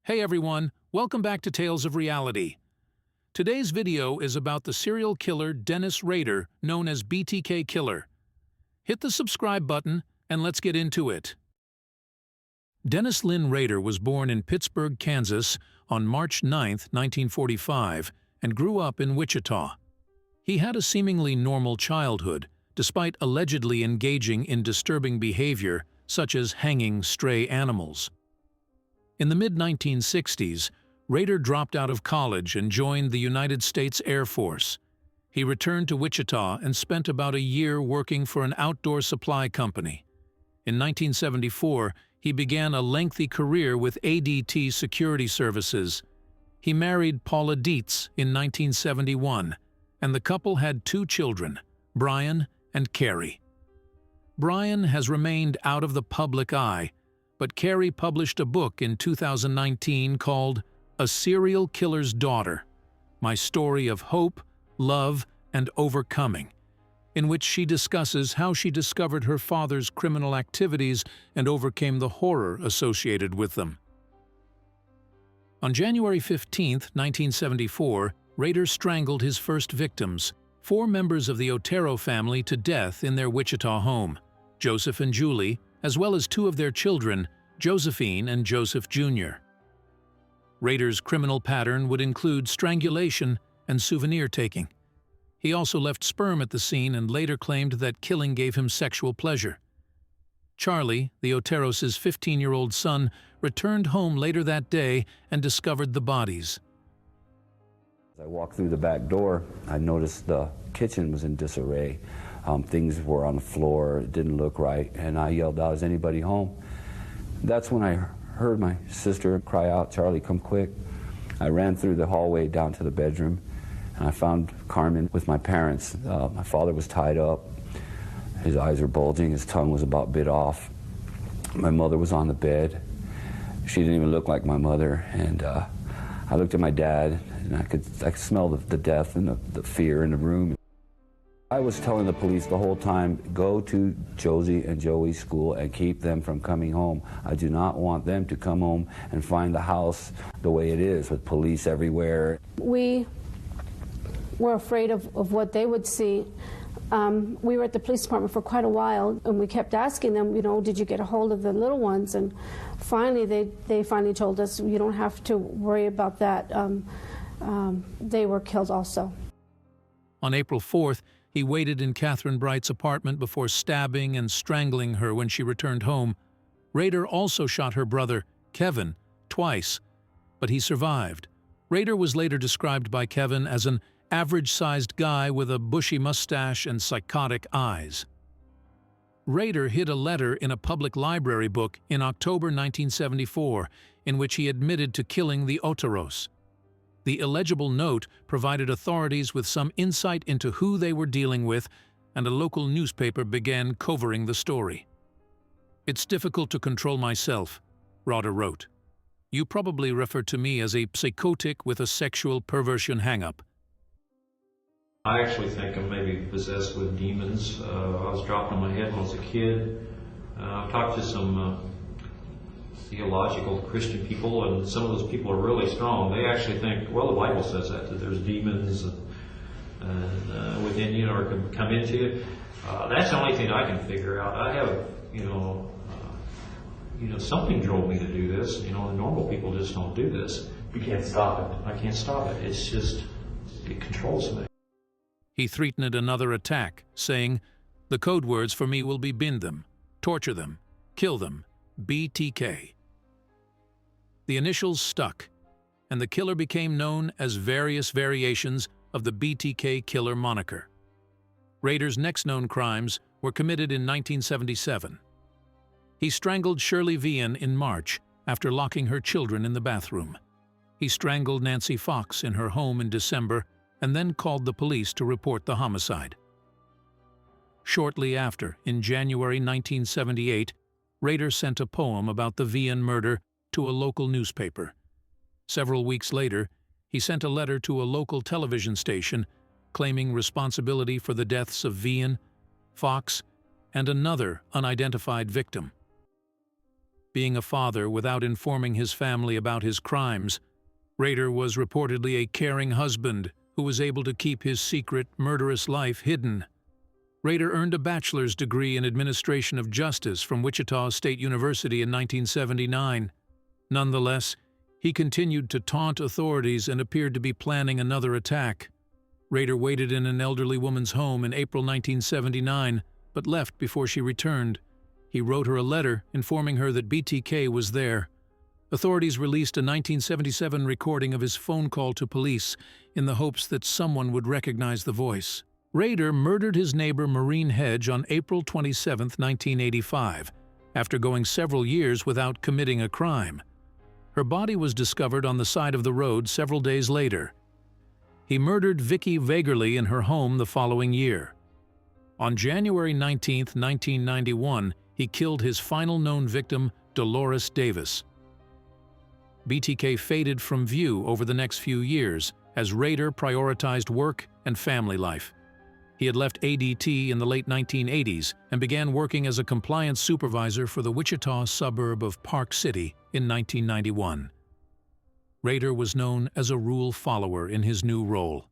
Hey everyone, welcome back to Tales of Reality. Today's video is about the serial killer Dennis Rader, known as BTK Killer. Hit the subscribe button and let's get into it. Dennis Lynn Rader was born in Pittsburgh, Kansas on March 9, 1945, and grew up in Wichita. He had a seemingly normal childhood, despite allegedly engaging in disturbing behavior such as hanging stray animals. In the mid-1960s, Rader dropped out of college and joined the United States Air Force. He returned to Wichita and spent about a year working for an outdoor supply company. In 1974, he began a lengthy career with ADT Security Services. He married Paula Dietz in 1971, and the couple had two children, Brian and Carrie. Brian has remained out of the public eye, but Carrie published a book in 2019 called A Serial Killer's Daughter, My Story of Hope, Love, and Overcoming, in which she discusses how she discovered her father's criminal activities and overcame the horror associated with them. On January 15, 1974, Rader strangled his first victims, 4 members of the Otero family, to death in their Wichita home, Joseph and Julie, as well as 2 of their children, Josephine and Joseph Jr. Rader's criminal pattern would include strangulation and souvenir taking. He also left sperm at the scene and later claimed that killing gave him sexual pleasure. Charlie, the Oteros' 15-year-old son, returned home later that day and discovered the bodies. As I walked through the back door, I noticed the kitchen was in disarray. Things were on the floor, it didn't look right, and I yelled out, "Is anybody home?" That's when I heard my sister cry out, "Charlie, come quick." I ran through the hallway down to the bedroom, and I found Carmen with my parents. My father was tied up. His eyes were bulging, his tongue was about bit off. My mother was on the bed. She didn't even look like my mother, and I looked at my dad, and I could smell the death and the fear in the room. I was telling the police the whole time, go to Josie and Joey's school and keep them from coming home. I do not want them to come home and find the house the way it is, with police everywhere. We were afraid of what they would see. We were at the police department for quite a while, and we kept asking them, did you get a hold of the little ones? And finally, they finally told us, you don't have to worry about that. They were killed also. On April 4th, he waited in Catherine Bright's apartment before stabbing and strangling her when she returned home. Rader also shot her brother, Kevin, twice, but he survived. Rader was later described by Kevin as an average-sized guy with a bushy mustache and psychotic eyes. Rader hid a letter in a public library book in October 1974 in which he admitted to killing the Oteros. The illegible note provided authorities with some insight into who they were dealing with, and a local newspaper began covering the story. "It's difficult to control myself," Rader wrote. "You probably refer to me as a psychotic with a sexual perversion hang-up." I actually think I'm maybe possessed with demons. I was dropped on my head when I was a kid. I've talked to some theological Christian people, and some of those people are really strong. They actually think, well, the Bible says that there's demons within you or can come into you. That's the only thing I can figure out. I have, something drove me to do this. The normal people just don't do this. You can't stop it. I can't stop it. It's just, it controls me. He threatened another attack, saying, "The code words for me will be bin them, torture them, kill them, BTK." The initials stuck, and the killer became known as various variations of the BTK Killer moniker. Rader's next known crimes were committed in 1977. He strangled Shirley Vian in March after locking her children in the bathroom. He strangled Nancy Fox in her home in December and then called the police to report the homicide. Shortly after, in January 1978, Rader sent a poem about the Vian murder to a local newspaper. Several weeks later, he sent a letter to a local television station claiming responsibility for the deaths of Vian, Fox, and another unidentified victim. being a father without informing his family about his crimes. Rader was reportedly a caring husband who was able to keep his secret, murderous life hidden. Rader earned a bachelor's degree in administration of justice from Wichita State University in 1979. Nonetheless, he continued to taunt authorities and appeared to be planning another attack. Rader waited in an elderly woman's home in April 1979, but left before she returned. He wrote her a letter informing her that BTK was there. Authorities released a 1977 recording of his phone call to police in the hopes that someone would recognize the voice. Rader murdered his neighbor Maureen Hedge on April 27, 1985, after going several years without committing a crime. Her body was discovered on the side of the road several days later. He murdered Vicki Vagerly in her home the following year. On January 19, 1991, he killed his final known victim, Dolores Davis. BTK faded from view over the next few years as Rader prioritized work and family life. He had left ADT in the late 1980s and began working as a compliance supervisor for the Wichita suburb of Park City in 1991. Rader was known as a rule follower in his new role.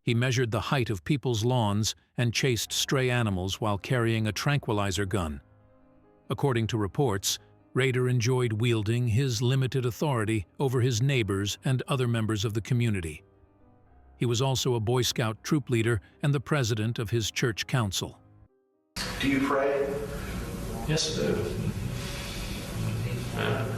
He measured the height of people's lawns and chased stray animals while carrying a tranquilizer gun. According to reports, Rader enjoyed wielding his limited authority over his neighbors and other members of the community. He was also a Boy Scout troop leader and the president of his church council. Do you pray? Yes, I do.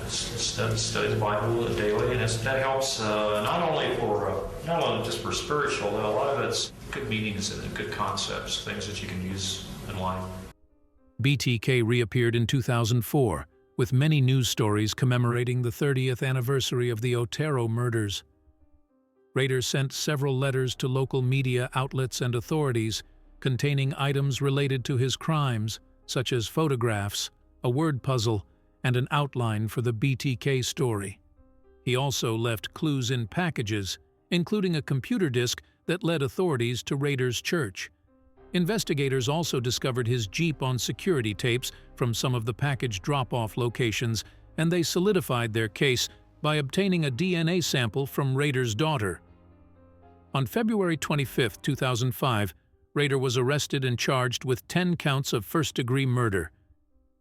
Study the Bible daily, and that helps not only just for spiritual, but a lot of it's good meanings and good concepts, things that you can use in life. BTK reappeared in 2004, with many news stories commemorating the 30th anniversary of the Otero murders. Rader sent several letters to local media outlets and authorities containing items related to his crimes, such as photographs, a word puzzle, and an outline for the BTK story. He also left clues in packages, including a computer disk that led authorities to Rader's church. Investigators also discovered his Jeep on security tapes from some of the package drop-off locations, and they solidified their case by obtaining a DNA sample from Rader's daughter. On February 25, 2005, Rader was arrested and charged with 10 counts of first-degree murder.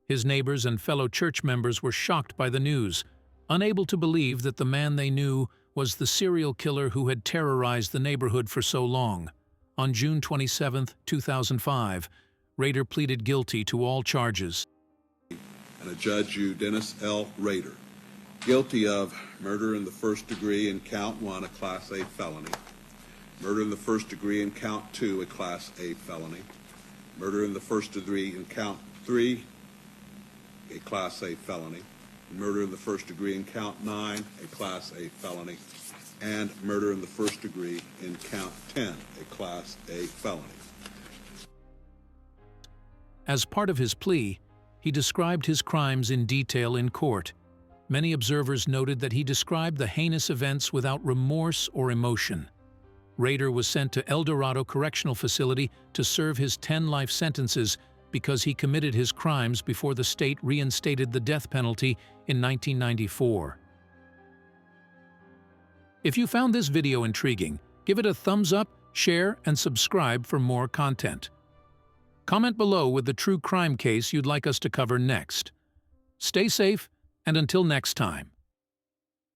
His neighbors and fellow church members were shocked by the news, unable to believe that the man they knew was the serial killer who had terrorized the neighborhood for so long. On June 27, 2005, Rader pleaded guilty to all charges. And a Judge Dennis L. Rader, guilty of murder in the first degree in count 1, a Class A felony, murder in the first degree in count 2, a Class A felony, murder in the first degree in count 3, a Class A felony, murder in the first degree in count 9, a Class A felony, and murder in the first degree in count 10, a Class A felony. As part of his plea, he described his crimes in detail in court. Many observers noted that he described the heinous events without remorse or emotion. Rader was sent to El Dorado Correctional Facility to serve his 10 life sentences because he committed his crimes before the state reinstated the death penalty in 1994. If you found this video intriguing, give it a thumbs up, share, and subscribe for more content. Comment below with the true crime case you'd like us to cover next. Stay safe, and until next time.